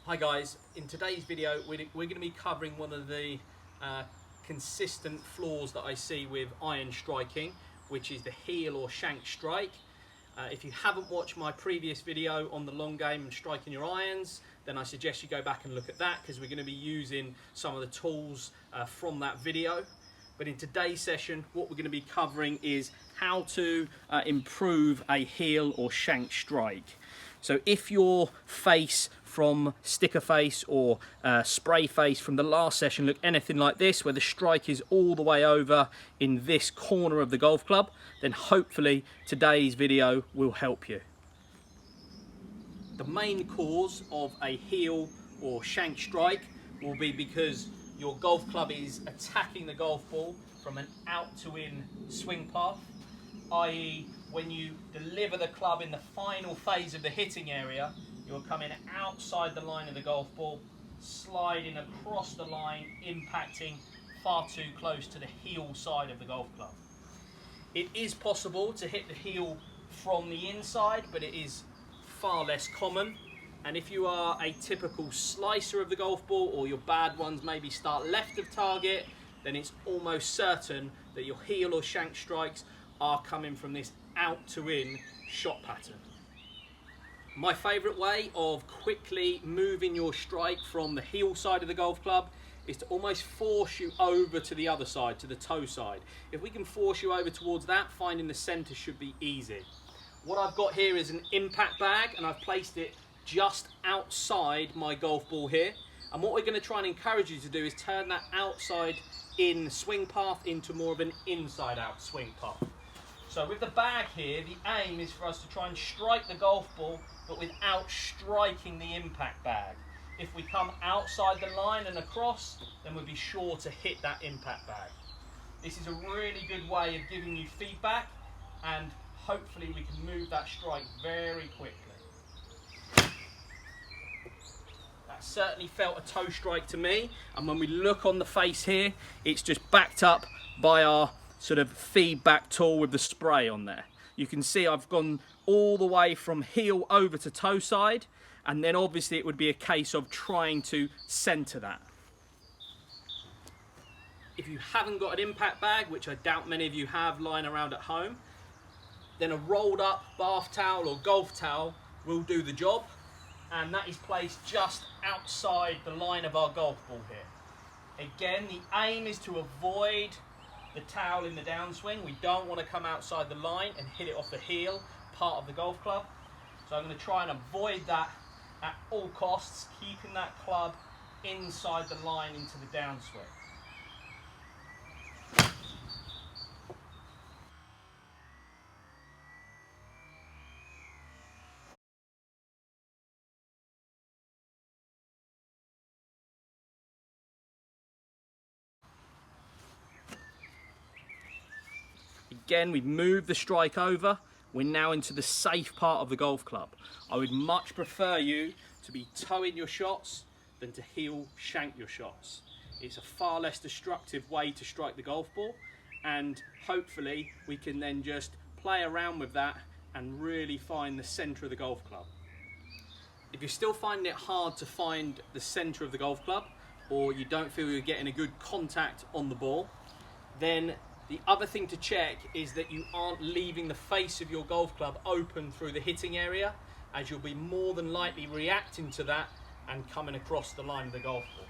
Hi guys, in today's video we're going to be covering one of the consistent flaws that I see with iron striking, which is the heel or shank strike. If you haven't watched my previous video on the long game and striking your irons, then I suggest you go back and look at that, because we're going to be using some of the tools from that video. But in today's session, what we're going to be covering is how to improve a heel or shank strike. So if your face from sticker face or spray face from the last session look anything like this, where the strike is all the way over in this corner of the golf club, then hopefully today's video will help you. The main cause of a heel or shank strike will be because your golf club is attacking the golf ball from an out to in swing path, i.e. when you deliver the club in the final phase of the hitting area, you're coming outside the line of the golf ball, sliding across the line, impacting far too close to the heel side of the golf club. It is possible to hit the heel from the inside, but it is far less common. And if you are a typical slicer of the golf ball, or your bad ones maybe start left of target, then it's almost certain that your heel or shank strikes are coming from this out to in shot pattern. My favourite way of quickly moving your strike from the heel side of the golf club is to almost force you over to the other side, to the toe side. If we can force you over towards that, finding the centre should be easy. What I've got here is an impact bag, and I've placed it just outside my golf ball here. And what we're going to try and encourage you to do is turn that outside in swing path into more of an inside out swing path. So with the bag here, the aim is for us to try and strike the golf ball, but without striking the impact bag. If we come outside the line and across, then we'll be sure to hit that impact bag. This is a really good way of giving you feedback, and hopefully we can move that strike very quickly. That certainly felt a toe strike to me, and when we look on the face here, it's just backed up by our sort of feedback tool with the spray on there. You can see I've gone all the way from heel over to toe side, and then obviously it would be a case of trying to center that. If you haven't got an impact bag, which I doubt many of you have lying around at home, then a rolled up bath towel or golf towel will do the job, and that is placed just outside the line of our golf ball here. Again, the aim is to avoid the towel in the downswing. We don't want to come outside the line and hit it off the heel part of the golf club. So I'm going to try and avoid that at all costs, keeping that club inside the line into the downswing. Again, we've moved the strike over. We're now into the safe part of the golf club. I would much prefer you to be toeing your shots than to heel shank your shots. It's a far less destructive way to strike the golf ball, and hopefully we can then just play around with that and really find the centre of the golf club. If you're still finding it hard to find the centre of the golf club, or you don't feel you're getting a good contact on the ball, then the other thing to check is that you aren't leaving the face of your golf club open through the hitting area, as you'll be more than likely reacting to that and coming across the line of the golf ball.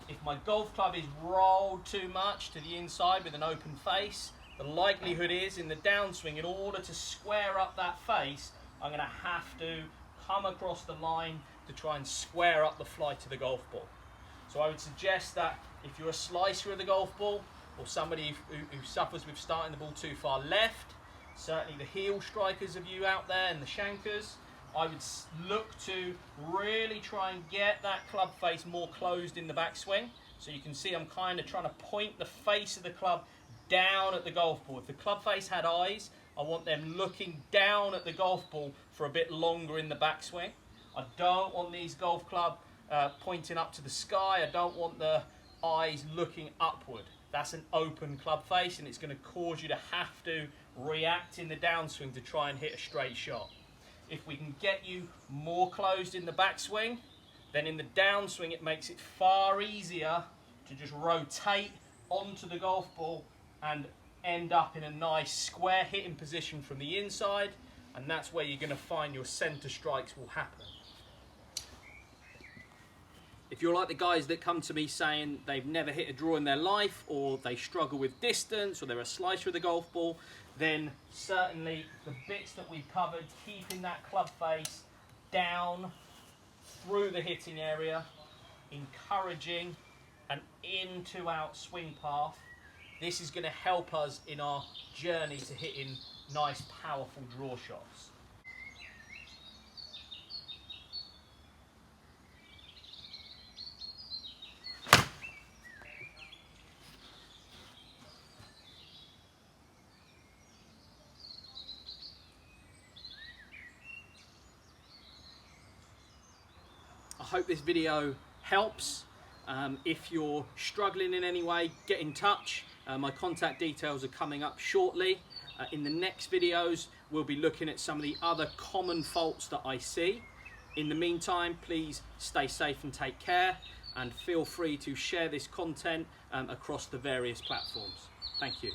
If my golf club is rolled too much to the inside with an open face, the likelihood is in the downswing, in order to square up that face, I'm going to have to come across the line to try and square up the flight of the golf ball. So I would suggest that if you're a slicer of the golf ball, or somebody who suffers with starting the ball too far left, certainly the heel strikers of you out there and the shankers, I would look to really try and get that club face more closed in the backswing. So you can see I'm kind of trying to point the face of the club down at the golf ball. If the club face had eyes, I want them looking down at the golf ball for a bit longer in the backswing. I don't want these golf club pointing up to the sky. I don't want the eyes looking upward. That's an open club face, and it's going to cause you to have to react in the downswing to try and hit a straight shot. If we can get you more closed in the backswing, Then in the downswing, it makes it far easier to just rotate onto the golf ball and end up in a nice square hitting position from the inside, and that's where you're going to find your centre strikes will happen. If you're like the guys that come to me saying they've never hit a draw in their life, or they struggle with distance, or they're a slicer of the golf ball, then certainly the bits that we've covered, keeping that club face down through the hitting area, encouraging an in to out swing path, this is going to help us in our journey to hitting nice powerful draw shots. I hope this video helps. If you're struggling in any way, get in touch. My contact details are coming up shortly. In the next videos, we'll be looking at some of the other common faults that I see. In the meantime, please stay safe and take care, and feel free to share this content across the various platforms. Thank you.